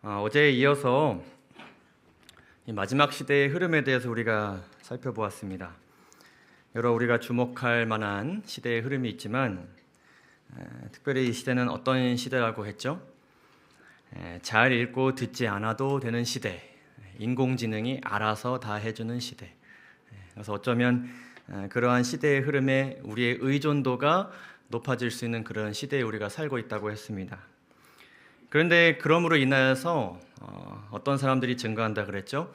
어제에 이어서 이 마지막 시대의 흐름에 대해서 우리가 살펴보았습니다. 여러 우리가 주목할 만한 시대의 흐름이 있지만 특별히 이 시대는 어떤 시대라고 했죠? 잘 읽고 듣지 않아도 되는 시대, 인공지능이 알아서 다 해주는 시대. 그래서 어쩌면 그러한 시대의 흐름에 우리의 의존도가 높아질 수 있는 그런 시대에 우리가 살고 있다고 했습니다. 그런데 그럼으로 인하여서 어떤 사람들이 증가한다 그랬죠?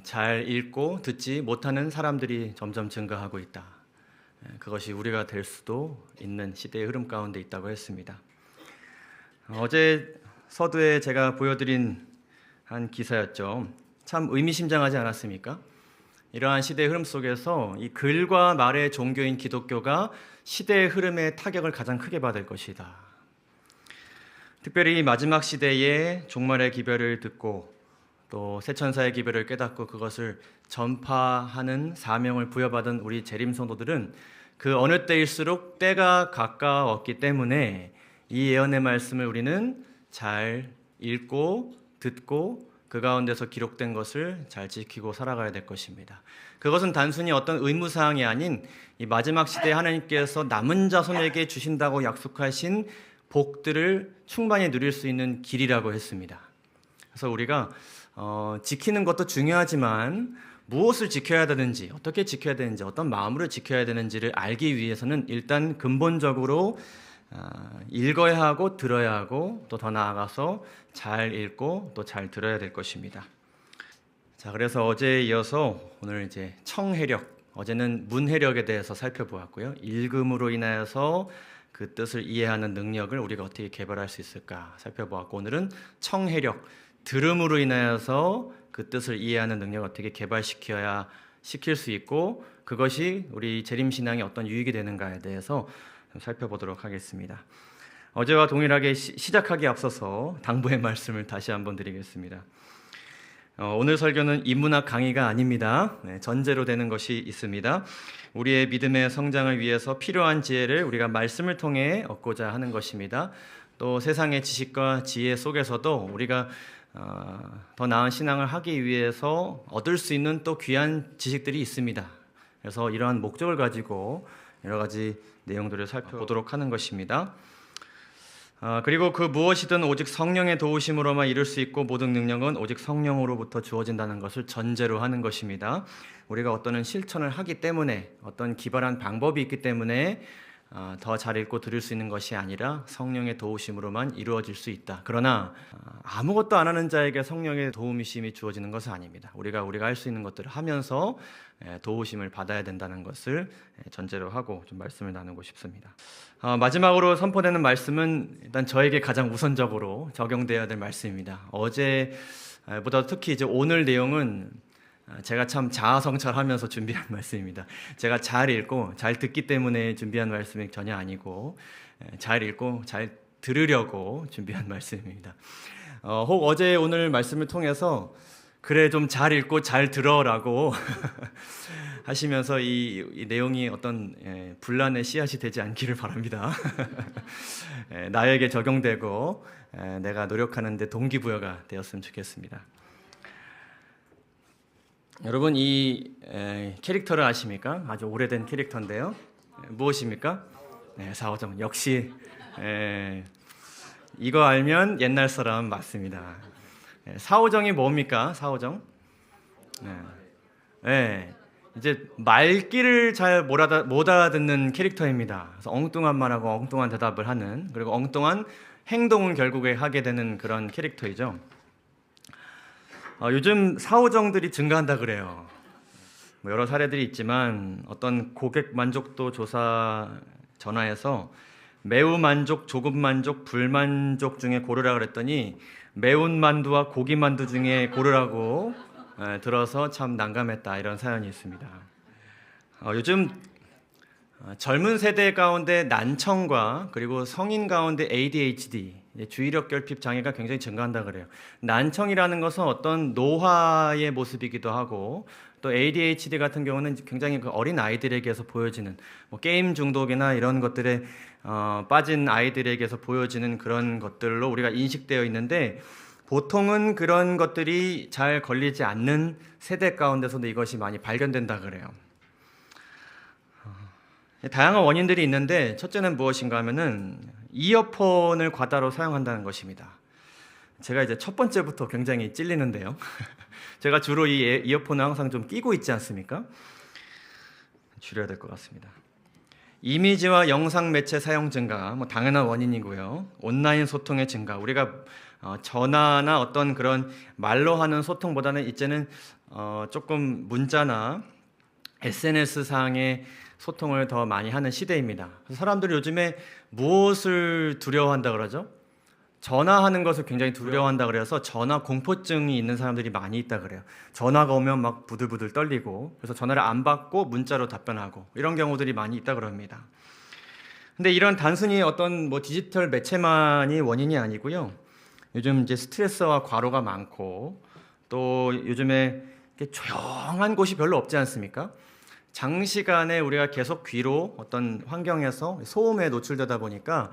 잘 읽고 듣지 못하는 사람들이 점점 증가하고 있다. 그것이 우리가 될 수도 있는 시대의 흐름 가운데 있다고 했습니다. 어제 서두에 제가 보여드린 한 기사였죠. 참 의미심장하지 않았습니까? 이러한 시대의 흐름 속에서 이 글과 말의 종교인 기독교가 시대의 흐름에 타격을 가장 크게 받을 것이다. 특별히 마지막 시대에 종말의 기별을 듣고 또 새천사의 기별을 깨닫고 그것을 전파하는 사명을 부여받은 우리 재림 성도들은 그 어느 때일수록 때가 가까웠기 때문에 이 예언의 말씀을 우리는 잘 읽고 듣고 그 가운데서 기록된 것을 잘 지키고 살아가야 될 것입니다. 그것은 단순히 어떤 의무사항이 아닌 이 마지막 시대에 하나님께서 남은 자손에게 주신다고 약속하신 복들을 충만히 누릴 수 있는 길이라고 했습니다. 그래서 우리가 지키는 것도 중요하지만 무엇을 지켜야 되는지, 어떻게 지켜야 되는지, 어떤 마음으로 지켜야 되는지를 알기 위해서는 일단 근본적으로 읽어야 하고 들어야 하고 또 더 나아가서 잘 읽고 또 잘 들어야 될 것입니다. 자, 그래서 어제에 이어서 오늘 이제 청해력, 어제는 문해력에 대해서 살펴보았고요. 읽음으로 인하여서 그 뜻을 이해하는 능력을 우리가 어떻게 개발할 수 있을까 살펴보았고, 오늘은 청해력, 들음으로 인하여서 그 뜻을 이해하는 능력을 어떻게 시킬 수 있고 그것이 우리 재림신앙에 어떤 유익이 되는가에 대해서 살펴보도록 하겠습니다. 어제와 동일하게 시작하기에 앞서서 당부의 말씀을 다시 한번 드리겠습니다. 오늘 설교는 인문학 강의가 아닙니다. 전제로 되는 것이 있습니다. 우리의 믿음의 성장을 위해서 필요한 지혜를 우리가 말씀을 통해 얻고자 하는 것입니다. 또 세상의 지식과 지혜 속에서도 우리가 더 나은 신앙을 하기 위해서 얻을 수 있는 또 귀한 지식들이 있습니다. 그래서 이러한 목적을 가지고 여러 가지 내용들을 살펴보도록 하는 것입니다. 그리고 그 무엇이든 오직 성령의 도우심으로만 이룰 수 있고 모든 능력은 오직 성령으로부터 주어진다는 것을 전제로 하는 것입니다. 우리가 어떤 실천을 하기 때문에 어떤 기발한 방법이 있기 때문에 더 잘 읽고 들을 수 있는 것이 아니라 성령의 도우심으로만 이루어질 수 있다. 그러나 아무것도 안 하는 자에게 성령의 도우심이 주어지는 것은 아닙니다. 우리가 할 수 있는 것들을 하면서 도우심을 받아야 된다는 것을 전제로 하고 좀 말씀을 나누고 싶습니다. 마지막으로 선포되는 말씀은 일단 저에게 가장 우선적으로 적용되어야 될 말씀입니다. 어제보다 특히 이제 오늘 내용은 제가 참 자아성찰하면서 준비한 말씀입니다. 제가 잘 읽고 잘 듣기 때문에 준비한 말씀이 전혀 아니고 잘 읽고 잘 들으려고 준비한 말씀입니다. 혹 어제 오늘 말씀을 통해서 그래 좀 잘 읽고 잘 들어라고 하시면서 이 내용이 어떤 분란의 씨앗이 되지 않기를 바랍니다. 나에게 적용되고 내가 노력하는 데 동기부여가 되었으면 좋겠습니다. 여러분 이 캐릭터를 아십니까? 아주 오래된 캐릭터인데요. 무엇입니까? 사오정. 역시 이거 알면 옛날 사람 맞습니다. 사오정이 뭡니까? 사오정? 이제 말귀를 잘 못 알아듣는 캐릭터입니다. 그래서 엉뚱한 말하고 엉뚱한 대답을 하는, 그리고 엉뚱한 행동을 결국에 하게 되는 그런 캐릭터이죠. 요즘 사오정들이 증가한다 그래요. 여러 사례들이 있지만 어떤 고객 만족도 조사 전화에서 매우 만족, 조금 만족, 불만족 중에 고르라 그랬더니 매운 만두와 고기 만두 중에 고르라고 들어서 참 난감했다, 이런 사연이 있습니다. 요즘 젊은 세대 가운데 난청과 그리고 성인 가운데 ADHD, 주의력 결핍 장애가 굉장히 증가한다 그래요. 난청이라는 것은 어떤 노화의 모습이기도 하고, 또 ADHD 같은 경우는 굉장히 그 어린 아이들에게서 보여지는 게임 중독이나 이런 것들에 빠진 아이들에게서 보여지는 그런 것들로 우리가 인식되어 있는데, 보통은 그런 것들이 잘 걸리지 않는 세대 가운데서도 이것이 많이 발견된다 그래요. 다양한 원인들이 있는데 첫째는 무엇인가 하면은 이어폰을 과다로 사용한다는 것입니다. 제가 이제 첫 번째부터 굉장히 찔리는데요. 제가 주로 이 이어폰을 항상 좀 끼고 있지 않습니까? 줄여야 될 것 같습니다. 이미지와 영상 매체 사용 증가, 뭐 당연한 원인이고요. 온라인 소통의 증가, 우리가 전화나 어떤 그런 말로 하는 소통보다는 이제는 조금 문자나 SNS 상의 소통을 더 많이 하는 시대입니다. 사람들이 요즘에 무엇을 두려워한다 그러죠? 전화하는 것을 굉장히 두려워한다 그래서 전화 공포증이 있는 사람들이 많이 있다 그래요. 전화가 오면 막 부들부들 떨리고, 그래서 전화를 안 받고 문자로 답변하고 이런 경우들이 많이 있다 그럽니다. 근데 이런 단순히 어떤 뭐 디지털 매체만이 원인이 아니고요. 요즘 이제 스트레스와 과로가 많고, 또 요즘에 조용한 곳이 별로 없지 않습니까? 장시간에 우리가 계속 귀로 어떤 환경에서 소음에 노출되다 보니까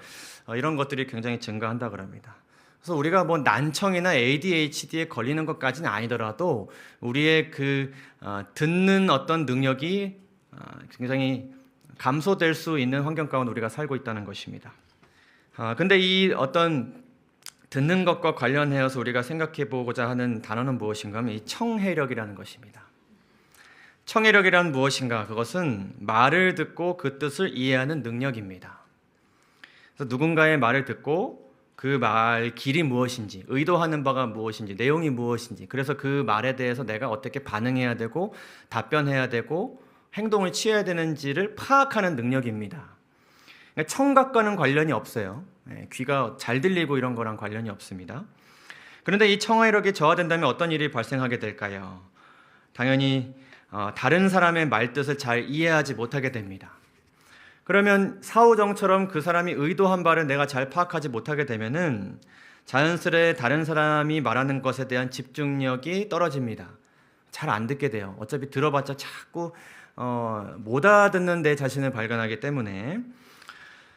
이런 것들이 굉장히 증가한다 그럽니다. 그래서 우리가 뭐 난청이나 ADHD에 걸리는 것까지는 아니더라도 우리의 그 듣는 어떤 능력이 굉장히 감소될 수 있는 환경 가운데 우리가 살고 있다는 것입니다. 근데 이 어떤 듣는 것과 관련해서 우리가 생각해 보고자 하는 단어는 무엇인가 하면 이 청해력이라는 것입니다. 청해력이란 무엇인가? 그것은 말을 듣고 그 뜻을 이해하는 능력입니다. 그래서 누군가의 말을 듣고 그 말 길이 무엇인지, 의도하는 바가 무엇인지, 내용이 무엇인지, 그래서 그 말에 대해서 내가 어떻게 반응해야 되고 답변해야 되고 행동을 취해야 되는지를 파악하는 능력입니다. 그러니까 청각과는 관련이 없어요. 귀가 잘 들리고 이런 거랑 관련이 없습니다. 그런데 이 청해력이 저하된다면 어떤 일이 발생하게 될까요? 당연히 다른 사람의 말뜻을 잘 이해하지 못하게 됩니다. 그러면 사우정처럼 그 사람이 의도한 바를 내가 잘 파악하지 못하게 되면은 자연스레 다른 사람이 말하는 것에 대한 집중력이 떨어집니다. 잘 안 듣게 돼요. 어차피 들어봤자 자꾸 못 알아듣는 내 자신을 발견하기 때문에.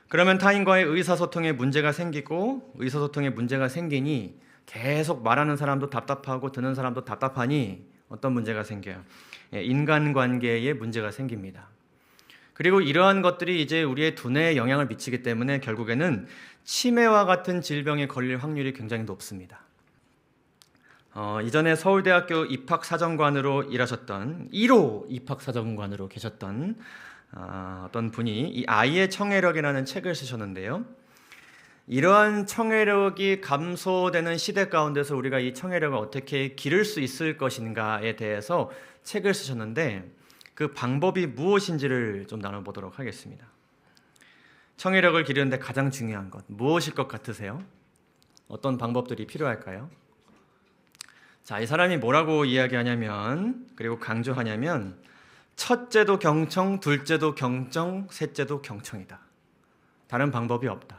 그러면 타인과의 의사소통에 문제가 생기고, 의사소통에 문제가 생기니 계속 말하는 사람도 답답하고 듣는 사람도 답답하니 어떤 문제가 생겨요? 인간관계에 문제가 생깁니다. 그리고 이러한 것들이 이제 우리의 두뇌에 영향을 미치기 때문에 결국에는 치매와 같은 질병에 걸릴 확률이 굉장히 높습니다. 이전에 서울대학교 입학사정관으로 일하셨던 1호 입학사정관으로 계셨던 어떤 분이 이 아이의 청해력이라는 책을 쓰셨는데요. 이러한 청해력이 감소되는 시대 가운데서 우리가 이 청해력을 어떻게 기를 수 있을 것인가에 대해서 책을 쓰셨는데 그 방법이 무엇인지를 좀 나눠보도록 하겠습니다. 청해력을 기르는데 가장 중요한 것 무엇일 것 같으세요? 어떤 방법들이 필요할까요? 자, 이 사람이 뭐라고 이야기하냐면, 그리고 강조하냐면 첫째도 경청, 둘째도 경청, 셋째도 경청이다. 다른 방법이 없다.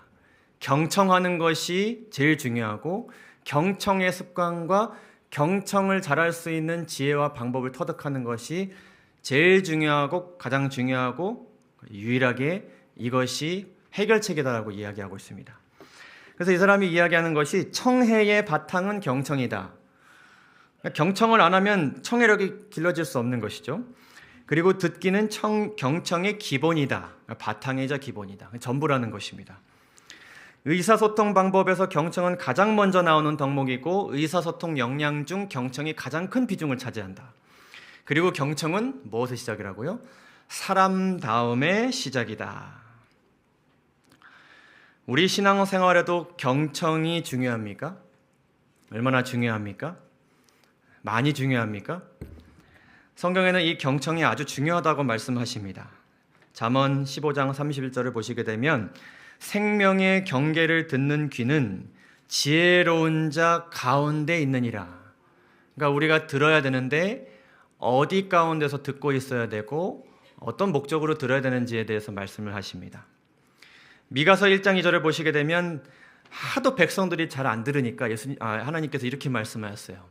경청하는 것이 제일 중요하고 경청의 습관과 경청을 잘할 수 있는 지혜와 방법을 터득하는 것이 제일 중요하고 가장 중요하고 유일하게 이것이 해결책이다라고 이야기하고 있습니다. 그래서 이 사람이 이야기하는 것이 청해의 바탕은 경청이다. 경청을 안 하면 청해력이 길러질 수 없는 것이죠. 그리고 듣기는 경청의 기본이다. 바탕이자 기본이다. 전부라는 것입니다. 의사소통 방법에서 경청은 가장 먼저 나오는 덕목이고 의사소통 역량 중 경청이 가장 큰 비중을 차지한다. 그리고 경청은 무엇의 시작이라고요? 사람다움의 시작이다. 우리 신앙생활에도 경청이 중요합니까? 얼마나 중요합니까? 많이 중요합니까? 성경에는 이 경청이 아주 중요하다고 말씀하십니다. 잠언 15장 31절을 보시게 되면 생명의 경계를 듣는 귀는 지혜로운 자 가운데 있느니라. 그러니까 우리가 들어야 되는데 어디 가운데서 듣고 있어야 되고 어떤 목적으로 들어야 되는지에 대해서 말씀을 하십니다. 미가서 1장 2절을 보시게 되면 하도 백성들이 잘 안 들으니까 하나님께서 이렇게 말씀하셨어요.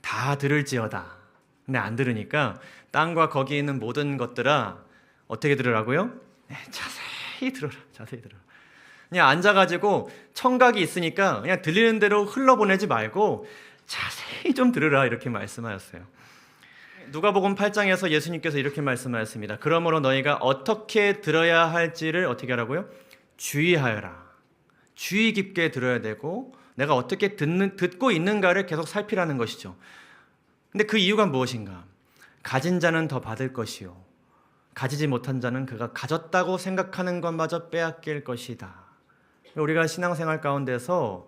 다 들을지어다. 근데 안 들으니까 땅과 거기 있는 모든 것들아 어떻게 들으라고요? 네, 자세히 들어라. 자세히 들어라. 그냥 앉아가지고 청각이 있으니까 그냥 들리는 대로 흘러보내지 말고 자세히 좀 들으라 이렇게 말씀하셨어요. 누가복음 8장에서 예수님께서 이렇게 말씀하셨습니다. 그러므로 너희가 어떻게 들어야 할지를 어떻게 하라고요? 주의하여라. 주의 깊게 들어야 되고 내가 어떻게 듣고 있는가를 계속 살피라는 것이죠. 근데 그 이유가 무엇인가? 가진 자는 더 받을 것이요 가지지 못한 자는 그가 가졌다고 생각하는 것마저 빼앗길 것이다. 우리가 신앙생활 가운데서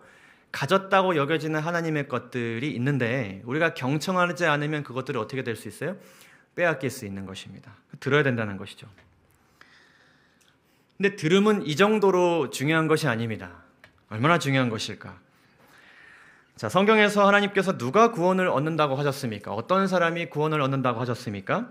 가졌다고 여겨지는 하나님의 것들이 있는데 우리가 경청하지 않으면 그것들이 어떻게 될 수 있어요? 빼앗길 수 있는 것입니다. 들어야 된다는 것이죠. 근데 들음은 이 정도로 중요한 것이 아닙니다. 얼마나 중요한 것일까? 자, 성경에서 하나님께서 누가 구원을 얻는다고 하셨습니까? 어떤 사람이 구원을 얻는다고 하셨습니까?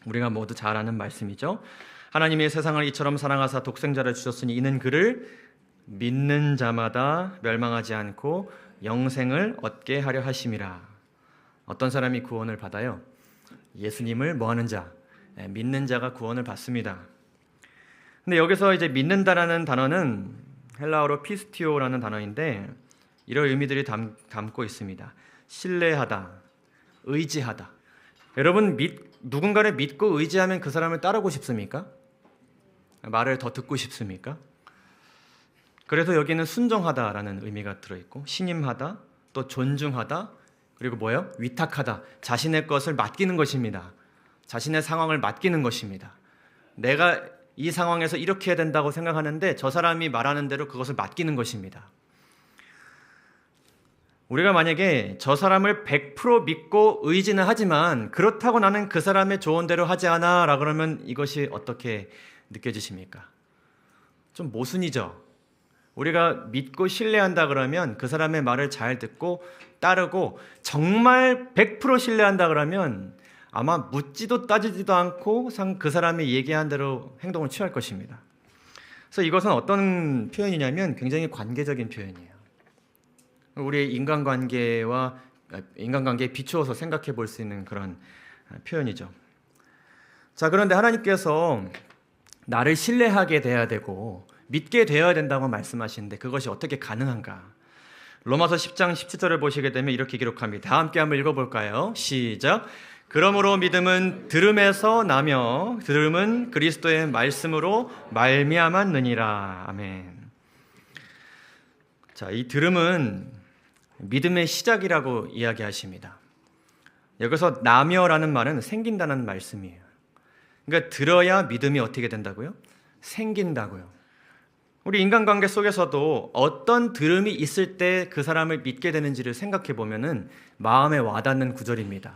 우리가 모두 잘 아는 말씀이죠. 하나님이 세상을 이처럼 사랑하사 독생자를 주셨으니 이는 그를 믿는 자마다 멸망하지 않고 영생을 얻게 하려 하심이라. 어떤 사람이 구원을 받아요? 예수님을 뭐하는 자? 믿는 자가 구원을 받습니다. 근데 여기서 이제 믿는다라는 단어는 헬라어로 피스티오라는 단어인데 이런 의미들이 담고 있습니다. 신뢰하다, 의지하다. 여러분 누군가를 믿고 의지하면 그 사람을 따르고 싶습니까? 말을 더 듣고 싶습니까? 그래서 여기는 순종하다라는 의미가 들어있고 신임하다, 또 존중하다, 그리고 뭐예요? 위탁하다. 자신의 것을 맡기는 것입니다. 자신의 상황을 맡기는 것입니다. 내가 이 상황에서 이렇게 해야 된다고 생각하는데 저 사람이 말하는 대로 그것을 맡기는 것입니다. 우리가 만약에 저 사람을 100% 믿고 의지는 하지만 그렇다고 나는 그 사람의 조언대로 하지 않아 라 그러면 이것이 어떻게 느껴지십니까? 좀 모순이죠. 우리가 믿고 신뢰한다 그러면 그 사람의 말을 잘 듣고 따르고 정말 100% 신뢰한다 그러면 아마 묻지도 따지지도 않고 그 사람이 얘기한 대로 행동을 취할 것입니다. 그래서 이것은 어떤 표현이냐면 굉장히 관계적인 표현이에요. 우리의 인간관계에 비추어서 생각해 볼 수 있는 그런 표현이죠. 자, 그런데 하나님께서 나를 신뢰하게 돼야 되고 믿게 되어야 된다고 말씀하시는데 그것이 어떻게 가능한가? 로마서 10장 17절을 보시게 되면 이렇게 기록합니다. 다 함께 한번 읽어볼까요? 시작. 그러므로 믿음은 들음에서 나며 들음은 그리스도의 말씀으로 말미암았느니라. 아멘. 자, 이 들음은 믿음의 시작이라고 이야기하십니다. 여기서 나며라는 말은 생긴다는 말씀이에요. 그러니까 들어야 믿음이 어떻게 된다고요? 생긴다고요. 우리 인간관계 속에서도 어떤 들음이 있을 때 그 사람을 믿게 되는지를 생각해 보면은 마음에 와닿는 구절입니다.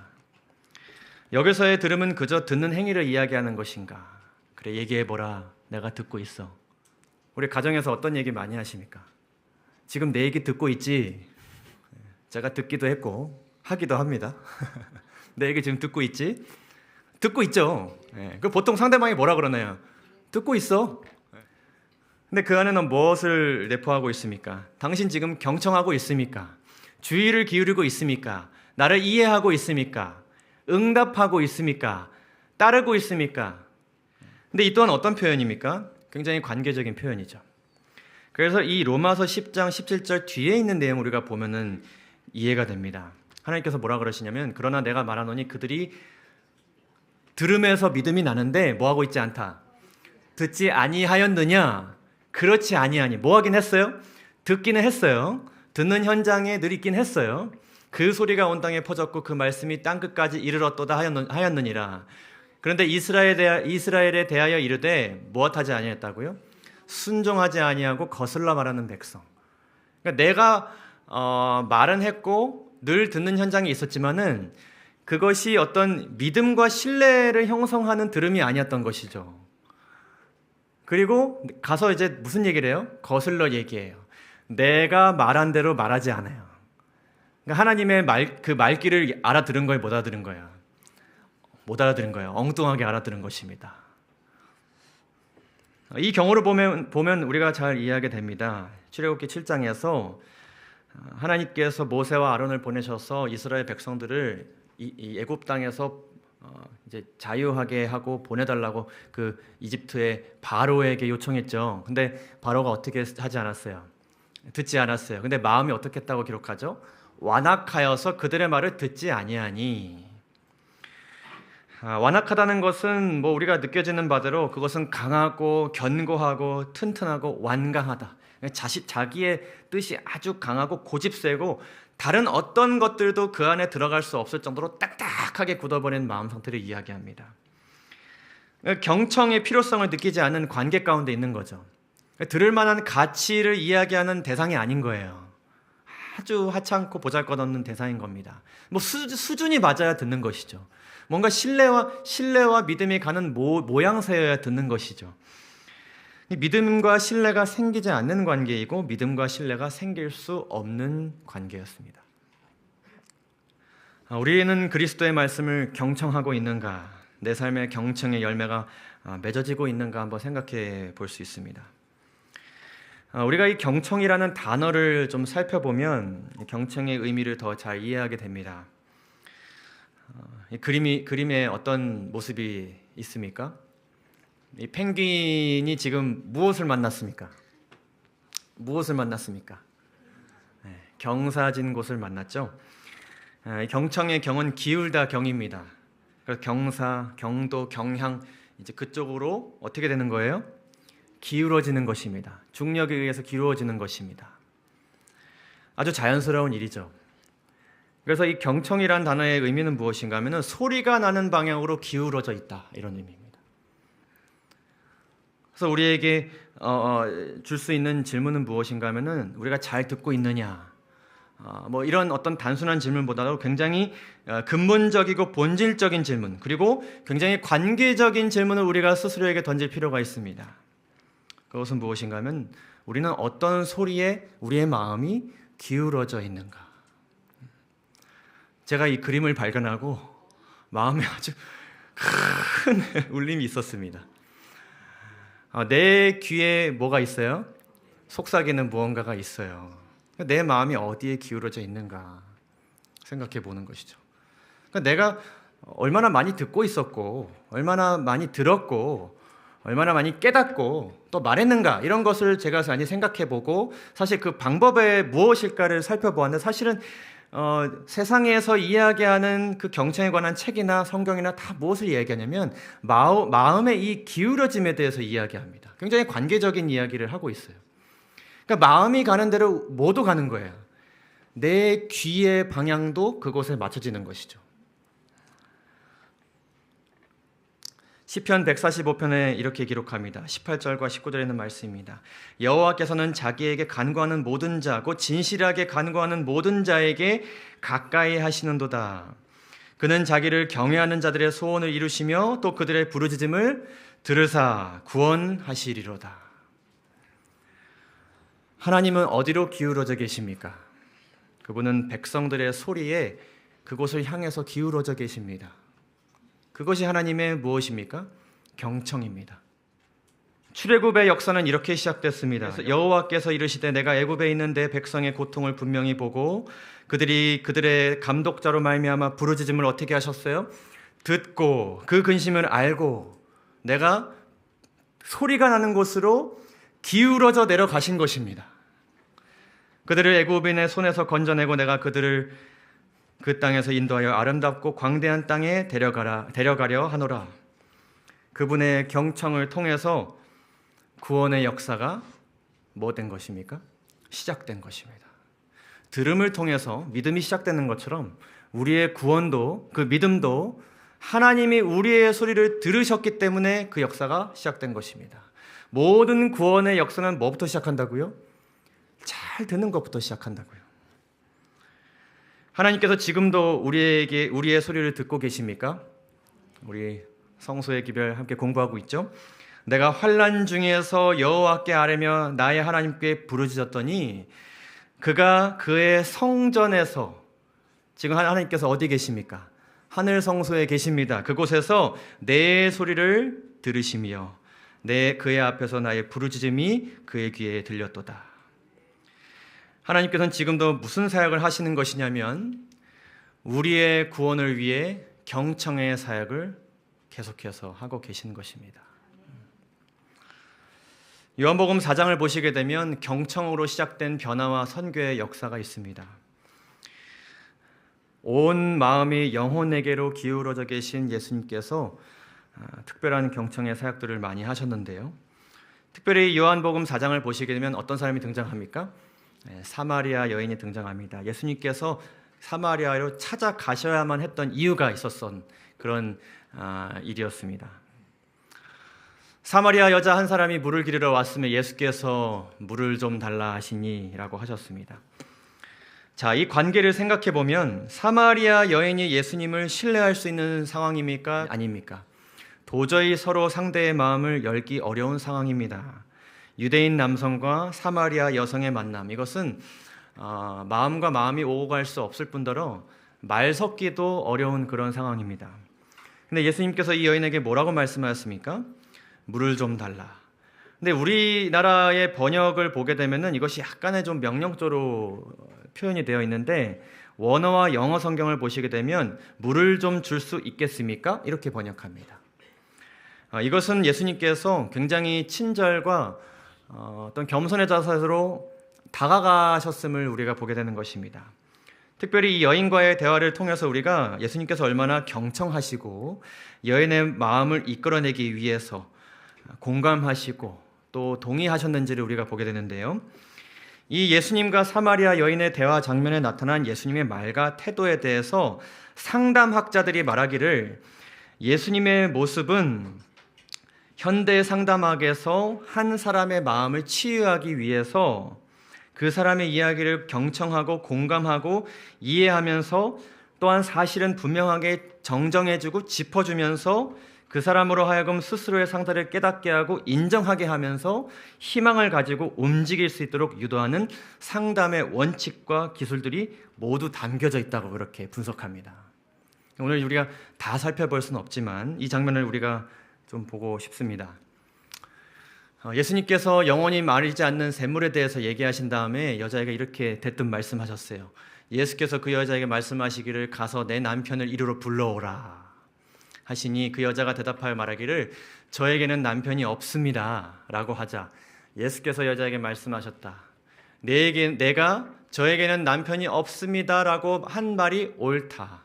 여기서의 들음은 그저 듣는 행위를 이야기하는 것인가? 그래, 얘기해보라. 내가 듣고 있어. 우리 가정에서 어떤 얘기 많이 하십니까? 지금 내 얘기 듣고 있지? 제가 듣기도 했고 하기도 합니다. 내 얘기 지금 듣고 있지? 듣고 있죠. 그 보통 상대방이 뭐라 그러나요? 듣고 있어. 근데 그 안에는 무엇을 내포하고 있습니까? 당신 지금 경청하고 있습니까? 주의를 기울이고 있습니까? 나를 이해하고 있습니까? 응답하고 있습니까? 따르고 있습니까? 근데 이 또한 어떤 표현입니까? 굉장히 관계적인 표현이죠. 그래서 이 로마서 10장 17절 뒤에 있는 내용 우리가 보면은 이해가 됩니다. 하나님께서 뭐라 그러시냐면 그러나 내가 말하노니 그들이 들음에서 믿음이 나는데 뭐하고 있지 않다. 듣지 아니하였느냐? 그렇지 아니하니. 뭐 하긴 했어요? 듣기는 했어요. 듣는 현장에 늘 있긴 했어요. 그 소리가 온 땅에 퍼졌고 그 말씀이 땅끝까지 이르렀도다 하였느니라. 그런데 이스라엘에 대하여 이르되 무엇하지 아니했다고요? 순종하지 아니하고 거슬러 말하는 백성. 그러니까 내가 말은 했고 늘 듣는 현장에 있었지만은 그것이 어떤 믿음과 신뢰를 형성하는 들음이 아니었던 것이죠. 그리고 가서 이제 무슨 얘기를 해요? 거슬러 얘기해요. 내가 말한 대로 말하지 않아요. 그러니까 하나님의 그 말귀를 알아들은 거예요? 못 알아들은 거예요? 못 알아들은 거예요. 엉뚱하게 알아들은 것입니다. 이 경우를 보면 우리가 잘 이해하게 됩니다. 출애굽기 7장에서 하나님께서 모세와 아론을 보내셔서 이스라엘 백성들을 이 애굽 땅에서 이제 자유하게 하고 보내달라고 그 이집트의 바로에게 요청했죠. 근데 바로가 어떻게 하지 않았어요? 듣지 않았어요. 근데 마음이 어떻게 했다고 기록하죠? 완악하여서 그들의 말을 듣지 아니하니. 완악하다는 것은 뭐 우리가 느껴지는 바대로 그것은 강하고 견고하고 튼튼하고 완강하다. 자기의 뜻이 아주 강하고 고집세고 다른 어떤 것들도 그 안에 들어갈 수 없을 정도로 딱딱하게 굳어버린 마음 상태를 이야기합니다. 경청의 필요성을 느끼지 않는 관계 가운데 있는 거죠. 들을 만한 가치를 이야기하는 대상이 아닌 거예요. 아주 하찮고 보잘것없는 대상인 겁니다. 뭐 수준이 맞아야 듣는 것이죠. 뭔가 신뢰와 믿음이 가는 모양새여야 듣는 것이죠. 믿음과 신뢰가 생기지 않는 관계이고 믿음과 신뢰가 생길 수 없는 관계였습니다. 우리는 그리스도의 말씀을 경청하고 있는가? 내 삶의 경청의 열매가 맺어지고 있는가 한번 생각해 볼 수 있습니다. 우리가 이 경청이라는 단어를 좀 살펴보면 경청의 의미를 더 잘 이해하게 됩니다. 이 그림에 어떤 모습이 있습니까? 이 펭귄이 지금 무엇을 만났습니까? 경사진 곳을 만났죠. 경청의 경은 기울다 경입니다. 그래서 경사, 경도, 경향 이제 그쪽으로 어떻게 되는 거예요? 기울어지는 것입니다. 중력에 의해서 기울어지는 것입니다. 아주 자연스러운 일이죠. 그래서 이 경청이란 단어의 의미는 무엇인가 하면 소리가 나는 방향으로 기울어져 있다 이런 의미입니다. 그래서 우리에게 줄 수 있는 질문은 무엇인가 하면 우리가 잘 듣고 있느냐 뭐 이런 어떤 단순한 질문보다도 굉장히 근본적이고 본질적인 질문 그리고 굉장히 관계적인 질문을 우리가 스스로에게 던질 필요가 있습니다. 그것은 무엇인가 하면 우리는 어떤 소리에 우리의 마음이 기울어져 있는가. 제가 이 그림을 발견하고 마음에 아주 큰 울림이 있었습니다. 내 귀에 뭐가 있어요? 속삭이는 무언가가 있어요. 내 마음이 어디에 기울어져 있는가 생각해 보는 것이죠. 그러니까 내가 얼마나 많이 듣고 있었고 얼마나 많이 들었고 얼마나 많이 깨닫고 또 말했는가 이런 것을 제가 많이 생각해 보고 사실 그 방법이 무엇일까를 살펴보았는데 사실은 세상에서 이야기하는 그 경청에 관한 책이나 성경이나 다 무엇을 이야기하냐면 마음의 이 기울어짐에 대해서 이야기합니다. 굉장히 관계적인 이야기를 하고 있어요. 그러니까 마음이 가는 대로 모두 가는 거예요. 내 귀의 방향도 그곳에 맞춰지는 것이죠. 시편 145편에 이렇게 기록합니다. 18절과 19절에 있는 말씀입니다. 여호와께서는 자기에게 간구하는 모든 자 곧 진실하게 간구하는 모든 자에게 가까이 하시는도다. 그는 자기를 경외하는 자들의 소원을 이루시며 또 그들의 부르짖음을 들으사 구원하시리로다. 하나님은 어디로 기울어져 계십니까? 그분은 백성들의 소리에 그곳을 향해서 기울어져 계십니다. 그것이 하나님의 무엇입니까? 경청입니다. 출애굽의 역사는 이렇게 시작됐습니다. 여호와께서 이르시되 내가 애굽에 있는 내 백성의 고통을 분명히 보고 그들이 그들의 감독자로 말미암아 부르짖음을 어떻게 하셨어요? 듣고 그 근심을 알고 내가 소리가 나는 곳으로 기울어져 내려가신 것입니다. 그들을 애굽인의 손에서 건져내고 내가 그들을 그 땅에서 인도하여 아름답고 광대한 땅에 데려가려 하노라. 그분의 경청을 통해서 구원의 역사가 뭐 된 것입니까? 시작된 것입니다. 들음을 통해서 믿음이 시작되는 것처럼 우리의 구원도 그 믿음도 하나님이 우리의 소리를 들으셨기 때문에 그 역사가 시작된 것입니다. 모든 구원의 역사는 뭐부터 시작한다고요? 잘 듣는 것부터 시작한다고요. 하나님께서 지금도 우리의 소리를 듣고 계십니까? 우리 성소의 기별 함께 공부하고 있죠. 내가 환난 중에서 여호와께 아뢰며 나의 하나님께 부르짖었더니 그가 그의 성전에서 지금 하나님께서 어디 계십니까? 하늘 성소에 계십니다. 그곳에서 내 소리를 들으시며 그의 앞에서 나의 부르짖음이 그의 귀에 들렸도다. 하나님께서는 지금도 무슨 사역을 하시는 것이냐면 우리의 구원을 위해 경청의 사역을 계속해서 하고 계신 것입니다. 요한복음 4장을 보시게 되면 경청으로 시작된 변화와 선교의 역사가 있습니다. 온 마음이 영혼에게로 기울어져 계신 예수님께서 특별한 경청의 사역들을 많이 하셨는데요. 특별히 요한복음 4장을 보시게 되면 어떤 사람이 등장합니까? 사마리아 여인이 등장합니다. 예수님께서 사마리아로 찾아가셔야만 했던 이유가 있었던 그런 일이었습니다. 사마리아 여자 한 사람이 물을 기르러 왔으면 예수께서 물을 좀 달라 하시니 라고 하셨습니다. 자, 이 관계를 생각해 보면 사마리아 여인이 예수님을 신뢰할 수 있는 상황입니까? 아닙니까? 도저히 서로 상대의 마음을 열기 어려운 상황입니다. 유대인 남성과 사마리아 여성의 만남, 이것은 마음과 마음이 오고 갈 수 없을 뿐더러 말 섞기도 어려운 그런 상황입니다. 근데 예수님께서 이 여인에게 뭐라고 말씀하셨습니까? 물을 좀 달라. 근데 우리나라의 번역을 보게 되면은 이것이 약간의 좀 명령조로 표현이 되어 있는데, 원어와 영어 성경을 보시게 되면 물을 좀 줄 수 있겠습니까? 이렇게 번역합니다. 이것은 예수님께서 굉장히 친절과 어떤 겸손의 자세로 다가가셨음을 우리가 보게 되는 것입니다. 특별히 이 여인과의 대화를 통해서 우리가 예수님께서 얼마나 경청하시고 여인의 마음을 이끌어내기 위해서 공감하시고 또 동의하셨는지를 우리가 보게 되는데요. 이 예수님과 사마리아 여인의 대화 장면에 나타난 예수님의 말과 태도에 대해서 상담학자들이 말하기를, 예수님의 모습은 현대 상담학에서 한 사람의 마음을 치유하기 위해서 그 사람의 이야기를 경청하고 공감하고 이해하면서 또한 사실은 분명하게 정정해주고 짚어주면서 그 사람으로 하여금 스스로의 상태를 깨닫게 하고 인정하게 하면서 희망을 가지고 움직일 수 있도록 유도하는 상담의 원칙과 기술들이 모두 담겨져 있다고 그렇게 분석합니다. 오늘 우리가 다 살펴볼 수는 없지만 이 장면을 우리가 좀 보고 싶습니다. 예수님께서 영원히 마르지 않는 샘물에 대해서 얘기하신 다음에 여자에게 이렇게 대뜸 말씀하셨어요. 예수께서 그 여자에게 말씀하시기를, 가서 내 남편을 이리로 불러오라 하시니 그 여자가 대답하여 말하기를, 저에게는 남편이 없습니다 라고 하자 예수께서 여자에게 말씀하셨다. 내가 저에게는 남편이 없습니다 라고 한 말이 옳다.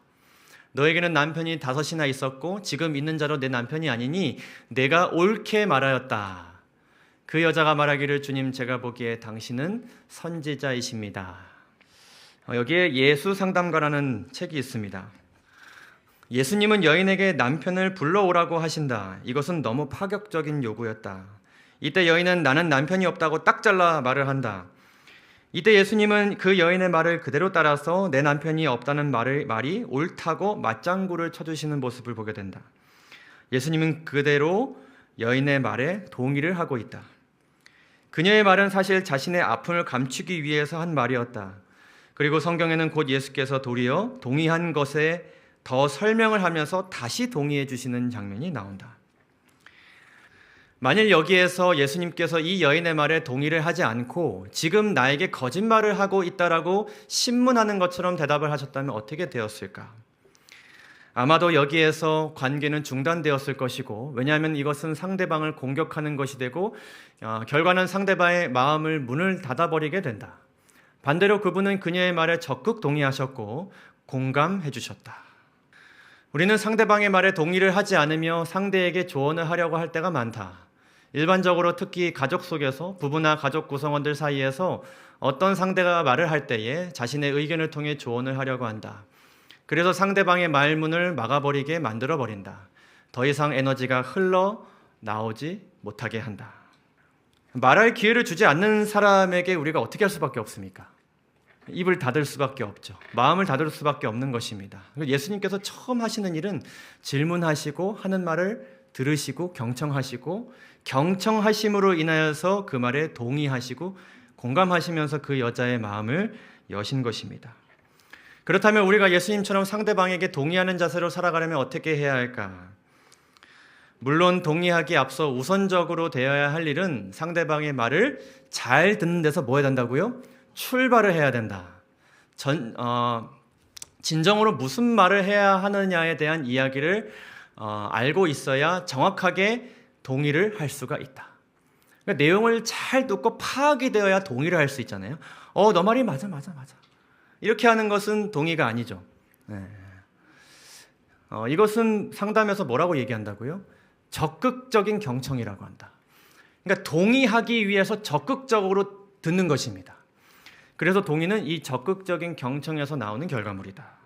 너에게는 남편이 5이나 있었고 지금 있는 자로 내 남편이 아니니 내가 옳게 말하였다. 그 여자가 말하기를, 주님, 제가 보기에 당신은 선지자이십니다. 여기에 예수 상담가라는 책이 있습니다. 예수님은 여인에게 남편을 불러오라고 하신다. 이것은 너무 파격적인 요구였다. 이때 여인은 나는 남편이 없다고 딱 잘라 말을 한다. 이때 예수님은 그 여인의 말을 그대로 따라서 내 남편이 없다는 말이 옳다고 맞장구를 쳐주시는 모습을 보게 된다. 예수님은 그대로 여인의 말에 동의를 하고 있다. 그녀의 말은 사실 자신의 아픔을 감추기 위해서 한 말이었다. 그리고 성경에는 곧 예수께서 도리어 동의한 것에 더 설명을 하면서 다시 동의해 주시는 장면이 나온다. 만일 여기에서 예수님께서 이 여인의 말에 동의를 하지 않고 지금 나에게 거짓말을 하고 있다라고 신문하는 것처럼 대답을 하셨다면 어떻게 되었을까? 아마도 여기에서 관계는 중단되었을 것이고, 왜냐하면 이것은 상대방을 공격하는 것이 되고 결과는 상대방의 마음을 문을 닫아버리게 된다. 반대로 그분은 그녀의 말에 적극 동의하셨고 공감해 주셨다. 우리는 상대방의 말에 동의를 하지 않으며 상대에게 조언을 하려고 할 때가 많다. 일반적으로 특히 가족 속에서 부부나 가족 구성원들 사이에서 어떤 상대가 말을 할 때에 자신의 의견을 통해 조언을 하려고 한다. 그래서 상대방의 말문을 막아버리게 만들어버린다. 더 이상 에너지가 흘러나오지 못하게 한다. 말할 기회를 주지 않는 사람에게 우리가 어떻게 할 수밖에 없습니까? 입을 닫을 수밖에 없죠. 마음을 닫을 수밖에 없는 것입니다. 예수님께서 처음 하시는 일은 질문하시고 하는 말을 들으시고 경청하시고, 경청하심으로 인하여서 그 말에 동의하시고 공감하시면서 그 여자의 마음을 여신 것입니다. 그렇다면 우리가 예수님처럼 상대방에게 동의하는 자세로 살아가려면 어떻게 해야 할까? 물론 동의하기에 앞서 우선적으로 되어야 할 일은 상대방의 말을 잘 듣는 데서 뭐 해야 된다고요? 출발을 해야 된다. 진정으로 무슨 말을 해야 하느냐에 대한 이야기를 알고 있어야 정확하게 동의를 할 수가 있다. 그러니까 내용을 잘 듣고 파악이 되어야 동의를 할 수 있잖아요. 너 말이 맞아. 이렇게 하는 것은 동의가 아니죠. 네. 이것은 상담에서 뭐라고 얘기한다고요? 적극적인 경청이라고 한다. 그러니까 동의하기 위해서 적극적으로 듣는 것입니다. 그래서 동의는 이 적극적인 경청에서 나오는 결과물이다.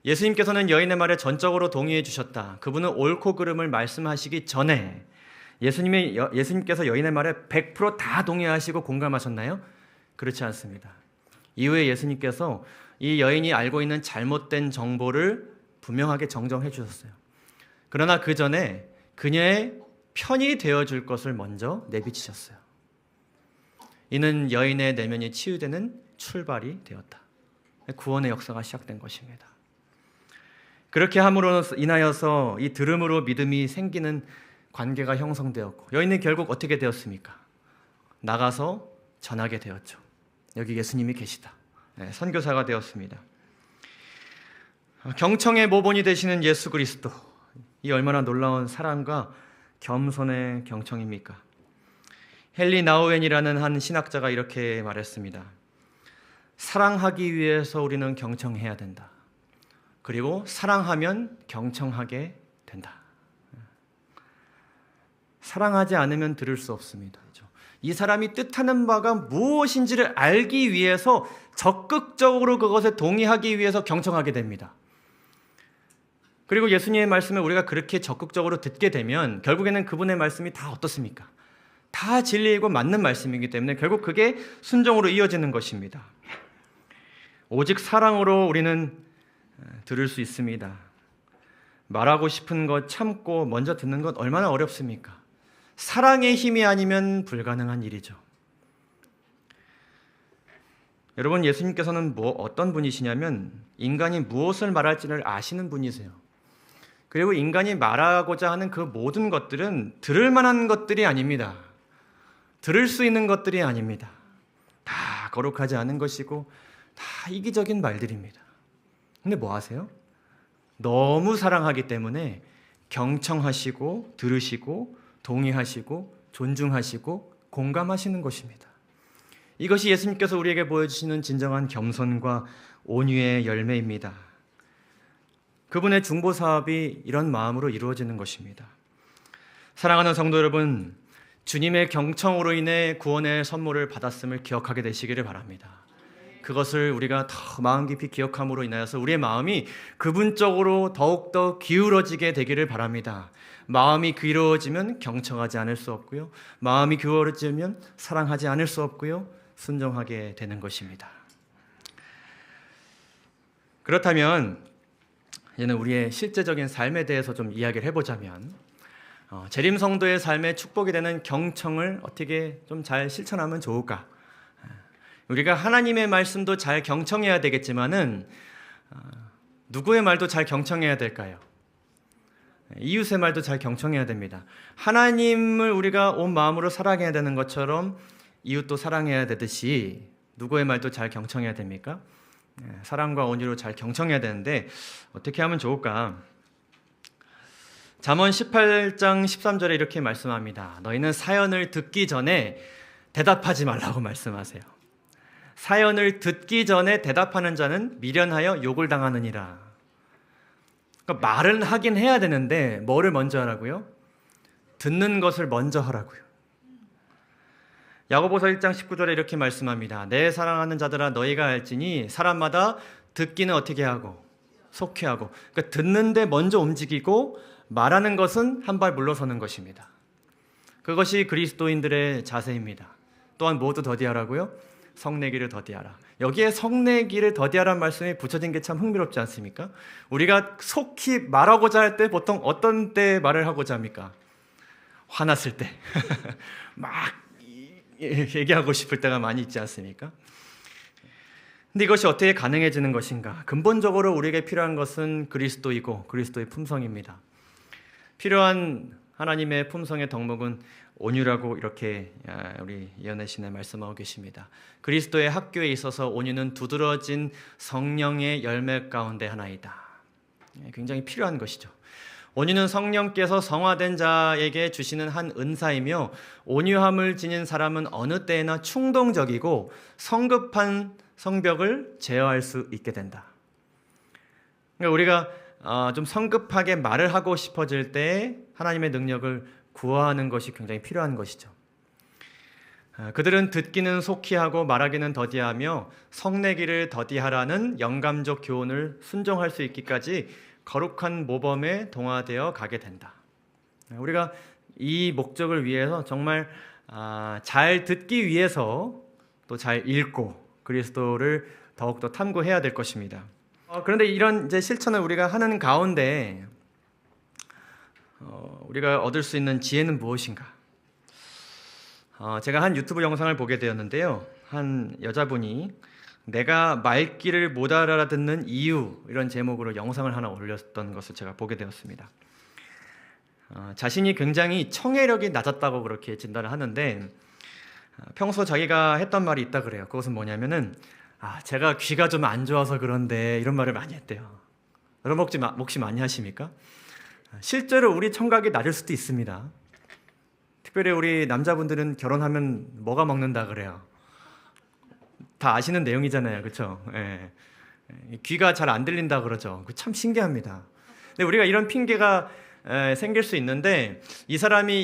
예수님께서는 여인의 말에 전적으로 동의해 주셨다. 그분은 옳고 그름을 말씀하시기 전에 예수님께서 여인의 말에 100% 다 동의하시고 공감하셨나요? 그렇지 않습니다. 이후에 예수님께서 이 여인이 알고 있는 잘못된 정보를 분명하게 정정해 주셨어요. 그러나 그 전에 그녀의 편이 되어줄 것을 먼저 내비치셨어요. 이는 여인의 내면이 치유되는 출발이 되었다. 구원의 역사가 시작된 것입니다. 그렇게 함으로 인하여서 이 들음으로 믿음이 생기는 관계가 형성되었고, 여인은 결국 어떻게 되었습니까? 나가서 전하게 되었죠. 여기 예수님이 계시다. 선교사가 되었습니다. 경청의 모본이 되시는 예수 그리스도, 이 얼마나 놀라운 사랑과 겸손의 경청입니까? 헨리 나우엔이라는 한 신학자가 이렇게 말했습니다. 사랑하기 위해서 우리는 경청해야 된다. 그리고 사랑하면 경청하게 된다. 사랑하지 않으면 들을 수 없습니다. 이 사람이 뜻하는 바가 무엇인지를 알기 위해서 적극적으로 그것에 동의하기 위해서 경청하게 됩니다. 그리고 예수님의 말씀을 우리가 그렇게 적극적으로 듣게 되면 결국에는 그분의 말씀이 다 어떻습니까? 다 진리이고 맞는 말씀이기 때문에 결국 그게 순종으로 이어지는 것입니다. 오직 사랑으로 우리는 들을 수 있습니다. 말하고 싶은 것 참고 먼저 듣는 것 얼마나 어렵습니까? 사랑의 힘이 아니면 불가능한 일이죠. 여러분, 예수님께서는 어떤 분이시냐면 인간이 무엇을 말할지를 아시는 분이세요. 그리고 인간이 말하고자 하는 그 모든 것들은 들을 만한 것들이 아닙니다. 들을 수 있는 것들이 아닙니다. 다 거룩하지 않은 것이고 다 이기적인 말들입니다. 근데 뭐 하세요? 너무 사랑하기 때문에 경청하시고 들으시고 동의하시고 존중하시고 공감하시는 것입니다. 이것이 예수님께서 우리에게 보여주시는 진정한 겸손과 온유의 열매입니다. 그분의 중보 사업이 이런 마음으로 이루어지는 것입니다. 사랑하는 성도 여러분, 주님의 경청으로 인해 구원의 선물을 받았음을 기억하게 되시기를 바랍니다. 그것을 우리가 더 마음 깊이 기억함으로 인하여서 우리의 마음이 그분 쪽으로 더욱더 기울어지게 되기를 바랍니다. 마음이 기울어지면 경청하지 않을 수 없고요. 마음이 기울어지면 사랑하지 않을 수 없고요. 순종하게 되는 것입니다. 그렇다면 이제는 우리의 실제적인 삶에 대해서 좀 이야기를 해보자면 재림 성도의 삶에 축복이 되는 경청을 어떻게 좀 잘 실천하면 좋을까? 우리가 하나님의 말씀도 잘 경청해야 되겠지만은 누구의 말도 잘 경청해야 될까요? 이웃의 말도 잘 경청해야 됩니다. 하나님을 우리가 온 마음으로 사랑해야 되는 것처럼 이웃도 사랑해야 되듯이 누구의 말도 잘 경청해야 됩니까? 사랑과 온유로 잘 경청해야 되는데 어떻게 하면 좋을까? 잠언 18장 13절에 이렇게 말씀합니다. 너희는 사연을 듣기 전에 대답하지 말라고 말씀하세요. 사연을 듣기 전에 대답하는 자는 미련하여 욕을 당하느니라. 그러니까 말은 하긴 해야 되는데 뭐를 먼저 하라고요? 듣는 것을 먼저 하라고요. 야고보서 1장 19절에 이렇게 말씀합니다. 내 사랑하는 자들아 너희가 알지니 사람마다 듣기는 어떻게 하고 속히 하고, 그러니까 듣는데 먼저 움직이고 말하는 것은 한 발 물러서는 것입니다. 그것이 그리스도인들의 자세입니다. 또한 모두 더디하라고요? 성내기를 더디하라. 여기에 성내기를 더디하라는 말씀이 붙여진 게 참 흥미롭지 않습니까? 우리가 속히 말하고자 할 때 보통 어떤 때 말을 하고자 합니까? 화났을 때 막 얘기하고 싶을 때가 많이 있지 않습니까? 근데 이것이 어떻게 가능해지는 것인가? 근본적으로 우리에게 필요한 것은 그리스도이고 그리스도의 품성입니다. 필요한 하나님의 품성의 덕목은 온유라고 이렇게 우리 이현애 씨는 말씀하고 계십니다. 그리스도의 학교에 있어서 온유는 두드러진 성령의 열매 가운데 하나이다. 굉장히 필요한 것이죠. 온유는 성령께서 성화된 자에게 주시는 한 은사이며 온유함을 지닌 사람은 어느 때에나 충동적이고 성급한 성벽을 제어할 수 있게 된다. 그러니까 우리가 좀 성급하게 말을 하고 싶어질 때 하나님의 능력을 구하는 것이 굉장히 필요한 것이죠. 그들은 듣기는 속히 하고 말하기는 더디하며 성내기를 더디하라는 영감적 교훈을 순종할 수 있기까지 거룩한 모범에 동화되어 가게 된다. 우리가 이 목적을 위해서 정말 잘 듣기 위해서 또 잘 읽고 그리스도를 더욱더 탐구해야 될 것입니다. 그런데 이런 이제 실천을 우리가 하는 가운데 우리가 얻을 수 있는 지혜는 무엇인가? 제가 한 유튜브 영상을 보게 되었는데요. 한 여자분이 내가 말귀를 못 알아듣는 이유 이런 제목으로 영상을 하나 올렸던 것을 제가 보게 되었습니다. 자신이 굉장히 청해력이 낮았다고 그렇게 진단을 하는데 평소 자기가 했던 말이 있다 그래요. 그것은 뭐냐면은 제가 귀가 좀 안 좋아서 그런데 이런 말을 많이 했대요. 여러분 혹시 많이 하십니까? 실제로 우리 청각이 낮을 수도 있습니다. 특별히 우리 남자분들은 결혼하면 뭐가 먹는다 그래요. 다 아시는 내용이잖아요, 그렇죠? 예. 귀가 잘 안 들린다 그러죠. 참 신기합니다. 근데 우리가 이런 핑계가 생길 수 있는데 이 사람이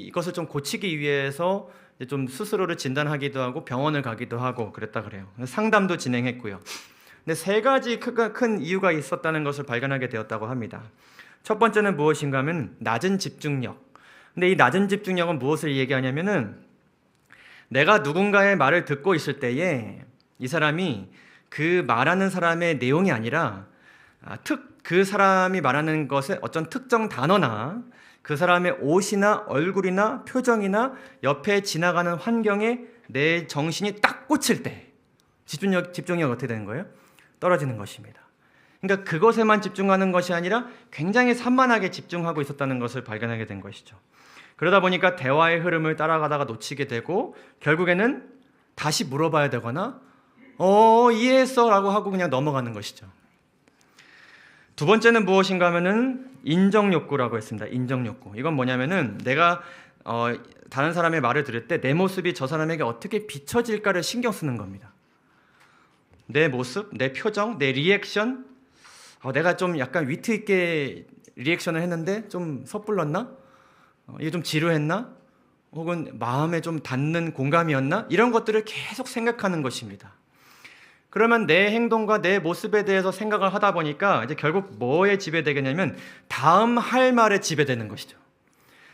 이것을 좀 고치기 위해서 좀 스스로를 진단하기도 하고 병원을 가기도 하고 그랬다 그래요. 상담도 진행했고요. 근데 세 가지 큰 이유가 있었다는 것을 발견하게 되었다고 합니다. 첫 번째는 무엇인가 하면 낮은 집중력. 근데 이 낮은 집중력은 무엇을 얘기하냐면은 내가 누군가의 말을 듣고 있을 때에 이 사람이 그 말하는 사람의 내용이 아니라 그 사람이 말하는 것의 어떤 특정 단어나 그 사람의 옷이나 얼굴이나 표정이나 옆에 지나가는 환경에 내 정신이 딱 꽂힐 때 집중력이 어떻게 되는 거예요? 떨어지는 것입니다. 그러니까 그것에만 집중하는 것이 아니라 굉장히 산만하게 집중하고 있었다는 것을 발견하게 된 것이죠. 그러다 보니까 대화의 흐름을 따라가다가 놓치게 되고 결국에는 다시 물어봐야 되거나 이해했어 라고 하고 그냥 넘어가는 것이죠. 두 번째는 무엇인가 하면은 인정욕구라고 했습니다. 인정욕구. 이건 뭐냐면은 내가 다른 사람의 말을 들을 때 내 모습이 저 사람에게 어떻게 비춰질까를 신경 쓰는 겁니다. 내 모습, 내 표정, 내 리액션, 내가 좀 약간 위트 있게 리액션을 했는데 좀 섣불렀나? 이게 좀 지루했나? 혹은 마음에 좀 닿는 공감이었나? 이런 것들을 계속 생각하는 것입니다. 그러면 내 행동과 내 모습에 대해서 생각을 하다 보니까 이제 결국 뭐에 지배되겠냐면 다음 할 말에 지배되는 것이죠.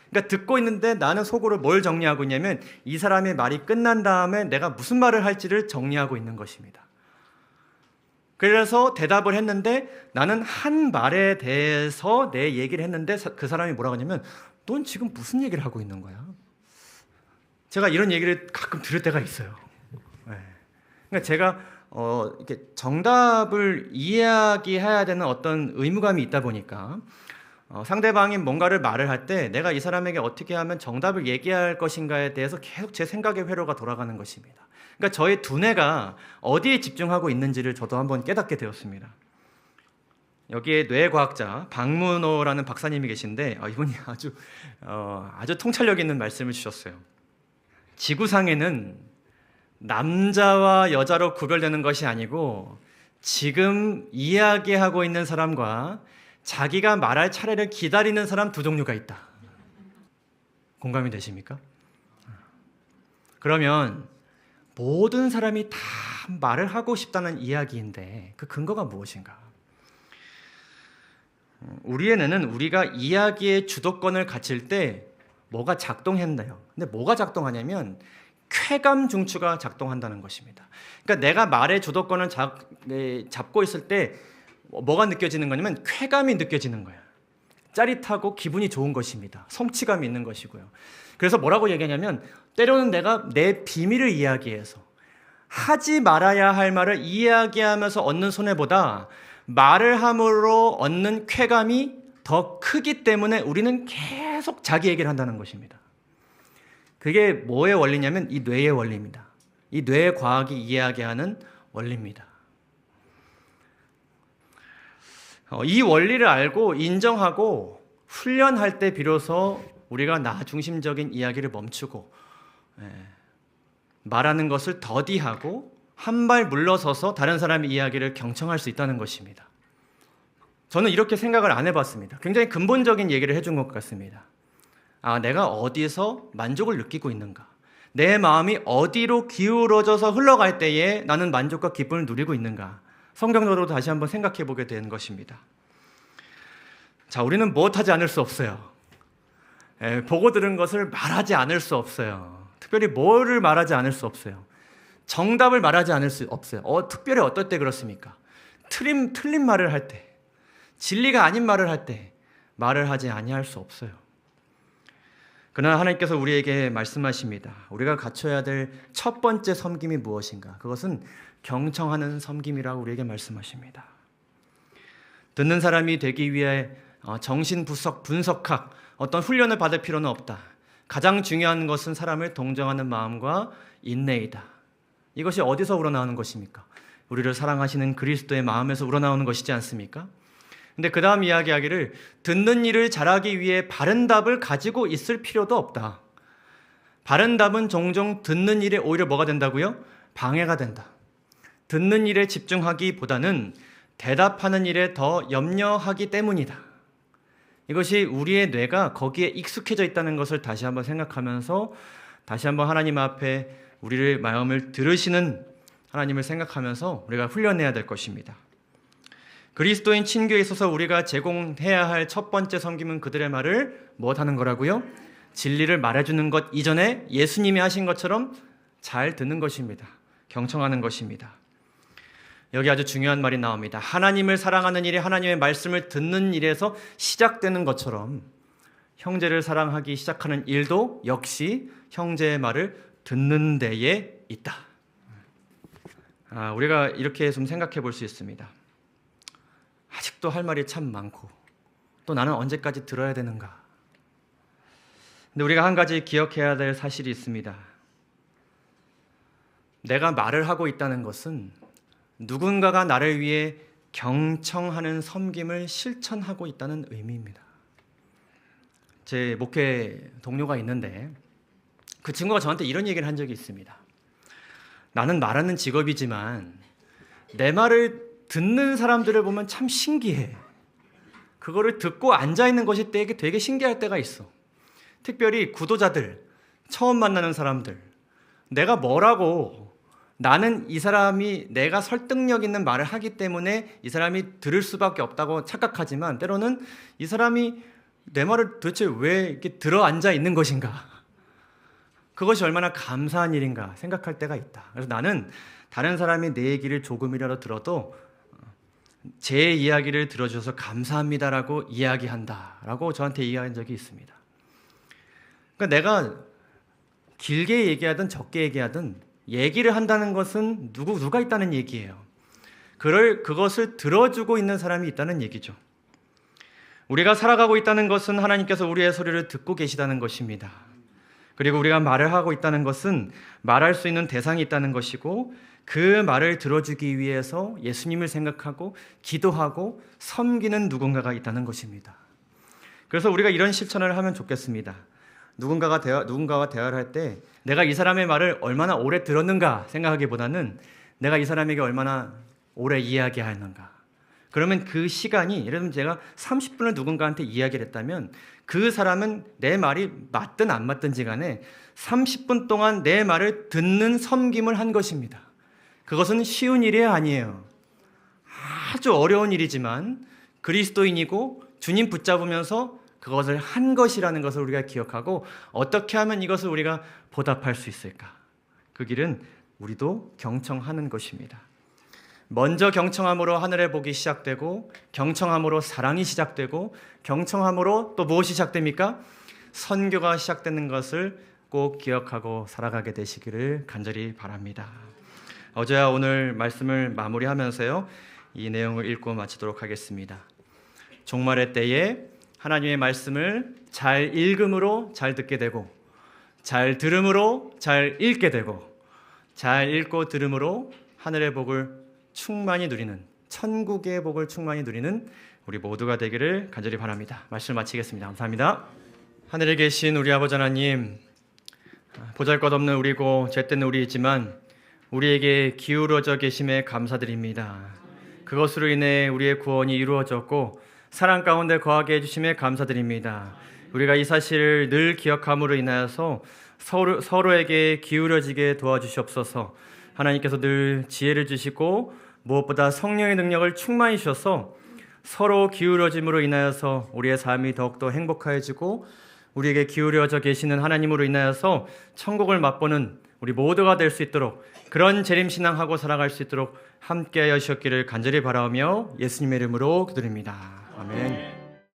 그러니까 듣고 있는데 나는 속으로 뭘 정리하고 있냐면 이 사람의 말이 끝난 다음에 내가 무슨 말을 할지를 정리하고 있는 것입니다. 그래서 대답을 했는데 나는 한 말에 대해서 내 얘기를 했는데 그 사람이 뭐라고 하냐면 넌 지금 무슨 얘기를 하고 있는 거야? 제가 이런 얘기를 가끔 들을 때가 있어요. 그러니까 제가 이렇게 정답을 이야기해야 되는 어떤 의무감이 있다 보니까 상대방이 뭔가를 말을 할 때 내가 이 사람에게 어떻게 하면 정답을 얘기할 것인가에 대해서 계속 제 생각의 회로가 돌아가는 것입니다. 그러니까 저의 두뇌가 어디에 집중하고 있는지를 저도 한번 깨닫게 되었습니다. 여기에 뇌과학자 박문호라는 박사님이 계신데 이분이 아주 통찰력 있는 말씀을 주셨어요. 지구상에는 남자와 여자로 구별되는 것이 아니고 지금 이야기하고 있는 사람과 자기가 말할 차례를 기다리는 사람 두 종류가 있다. 공감이 되십니까? 그러면 모든 사람이 다 말을 하고 싶다는 이야기인데 그 근거가 무엇인가? 우리의 뇌는 우리가 이야기의 주도권을 갖출 때 뭐가 작동했나요? 근데 뭐가 작동하냐면 쾌감 중추가 작동한다는 것입니다. 그러니까 내가 말의 주도권을 잡고 있을 때 뭐가 느껴지는 거냐면 쾌감이 느껴지는 거예요. 짜릿하고 기분이 좋은 것입니다. 성취감이 있는 것이고요. 그래서 뭐라고 얘기하냐면 때로는 내가 내 비밀을 이야기해서 하지 말아야 할 말을 이야기하면서 얻는 손해보다 말을 함으로 얻는 쾌감이 더 크기 때문에 우리는 계속 자기 얘기를 한다는 것입니다. 그게 뭐의 원리냐면 이 뇌의 원리입니다. 이 뇌 과학이 이야기하는 원리입니다. 이 원리를 알고 인정하고 훈련할 때 비로소 우리가 나 중심적인 이야기를 멈추고 말하는 것을 더디하고 한 발 물러서서 다른 사람의 이야기를 경청할 수 있다는 것입니다. 저는 이렇게 생각을 안 해봤습니다. 굉장히 근본적인 얘기를 해준 것 같습니다. 내가 어디서 만족을 느끼고 있는가? 내 마음이 어디로 기울어져서 흘러갈 때에 나는 만족과 기쁨을 누리고 있는가? 성경적으로 다시 한번 생각해 보게 된 것입니다. 자, 우리는 무엇하지 않을 수 없어요. 보고 들은 것을 말하지 않을 수 없어요. 특별히 뭐를 말하지 않을 수 없어요. 정답을 말하지 않을 수 없어요. 특별히 어떨 때 그렇습니까? 틀린 말을 할 때, 진리가 아닌 말을 할 때 말을 하지 아니할 수 없어요. 그러나 하나님께서 우리에게 말씀하십니다. 우리가 갖춰야 될 첫 번째 섬김이 무엇인가? 그것은 경청하는 섬김이라고 우리에게 말씀하십니다. 듣는 사람이 되기 위해 분석학, 어떤 훈련을 받을 필요는 없다. 가장 중요한 것은 사람을 동정하는 마음과 인내이다. 이것이 어디서 우러나오는 것입니까? 우리를 사랑하시는 그리스도의 마음에서 우러나오는 것이지 않습니까? 근데 그 다음 이야기하기를 듣는 일을 잘하기 위해 바른 답을 가지고 있을 필요도 없다. 바른 답은 종종 듣는 일에 오히려 뭐가 된다고요? 방해가 된다. 듣는 일에 집중하기보다는 대답하는 일에 더 염려하기 때문이다. 이것이 우리의 뇌가 거기에 익숙해져 있다는 것을 다시 한번 생각하면서 다시 한번 하나님 앞에 우리의 마음을 들으시는 하나님을 생각하면서 우리가 훈련해야 될 것입니다. 그리스도인 친교에 있어서 우리가 제공해야 할 첫 번째 섬김은 그들의 말을 무엇하는 거라고요? 진리를 말해주는 것 이전에 예수님이 하신 것처럼 잘 듣는 것입니다. 경청하는 것입니다. 여기 아주 중요한 말이 나옵니다. 하나님을 사랑하는 일이 하나님의 말씀을 듣는 일에서 시작되는 것처럼 형제를 사랑하기 시작하는 일도 역시 형제의 말을 듣는 데에 있다. 우리가 이렇게 좀 생각해 볼 수 있습니다. 아직도 할 말이 참 많고 또 나는 언제까지 들어야 되는가? 근데 우리가 한 가지 기억해야 될 사실이 있습니다. 내가 말을 하고 있다는 것은 누군가가 나를 위해 경청하는 섬김을 실천하고 있다는 의미입니다. 제 목회 동료가 있는데 그 친구가 저한테 이런 얘기를 한 적이 있습니다. 나는 말하는 직업이지만 내 말을 듣는 사람들을 보면 참 신기해. 그거를 듣고 앉아있는 것이 되게 신기할 때가 있어. 특별히 구도자들, 처음 만나는 사람들, 내가 뭐라고 나는 이 사람이 내가 설득력 있는 말을 하기 때문에 이 사람이 들을 수밖에 없다고 착각하지만 때로는 이 사람이 내 말을 도대체 왜 이렇게 들어 앉아 있는 것인가? 그것이 얼마나 감사한 일인가 생각할 때가 있다. 그래서 나는 다른 사람이 내 얘기를 조금이라도 들어도 제 이야기를 들어주셔서 감사합니다라고 이야기한다라고 저한테 이야기한 적이 있습니다. 그러니까 내가 길게 얘기하든 적게 얘기하든 얘기를 한다는 것은 누가 있다는 얘기예요. 그것을 들어주고 있는 사람이 있다는 얘기죠. 우리가 살아가고 있다는 것은 하나님께서 우리의 소리를 듣고 계시다는 것입니다. 그리고 우리가 말을 하고 있다는 것은 말할 수 있는 대상이 있다는 것이고 그 말을 들어주기 위해서 예수님을 생각하고 기도하고 섬기는 누군가가 있다는 것입니다. 그래서 우리가 이런 실천을 하면 좋겠습니다. 누군가와 대화를 할 때 내가 이 사람의 말을 얼마나 오래 들었는가 생각하기보다는 내가 이 사람에게 얼마나 오래 이야기하는가. 그러면 그 시간이 예를 들면 제가 30분을 누군가한테 이야기를 했다면 그 사람은 내 말이 맞든 안 맞든지 간에 30분 동안 내 말을 듣는 섬김을 한 것입니다. 그것은 쉬운 일이 아니에요. 아주 어려운 일이지만 그리스도인이고 주님 붙잡으면서 그것을 한 것이라는 것을 우리가 기억하고 어떻게 하면 이것을 우리가 보답할 수 있을까? 그 길은 우리도 경청하는 것입니다. 먼저 경청함으로 하늘의 복이 시작되고 경청함으로 사랑이 시작되고 경청함으로 또 무엇이 시작됩니까? 선교가 시작되는 것을 꼭 기억하고 살아가게 되시기를 간절히 바랍니다. 어제와 오늘 말씀을 마무리하면서요, 이 내용을 읽고 마치도록 하겠습니다. 종말의 때에 하나님의 말씀을 잘 읽음으로 잘 듣게 되고 잘 들음으로 잘 읽게 되고 잘 읽고 들음으로 하늘의 복을 충만히 누리는 천국의 복을 충만히 누리는 우리 모두가 되기를 간절히 바랍니다. 말씀을 마치겠습니다. 감사합니다. 하늘에 계신 우리 아버지 하나님, 보잘것없는 우리고 죄된 우리이지만 우리에게 기울어져 계심에 감사드립니다. 그것으로 인해 우리의 구원이 이루어졌고 사랑 가운데 거하게 해주심에 감사드립니다. 우리가 이 사실을 늘 기억함으로 인하여서 서로에게 기울어지게 도와주시옵소서. 하나님께서 늘 지혜를 주시고 무엇보다 성령의 능력을 충만히 주셔서 서로 기울어짐으로 인하여서 우리의 삶이 더욱더 행복해지고 우리에게 기울여져 계시는 하나님으로 인하여서 천국을 맛보는 우리 모두가 될 수 있도록 그런 재림신앙하고 살아갈 수 있도록 함께하여 주셨기를 간절히 바라며 예수님의 이름으로 기도드립니다. 아멘.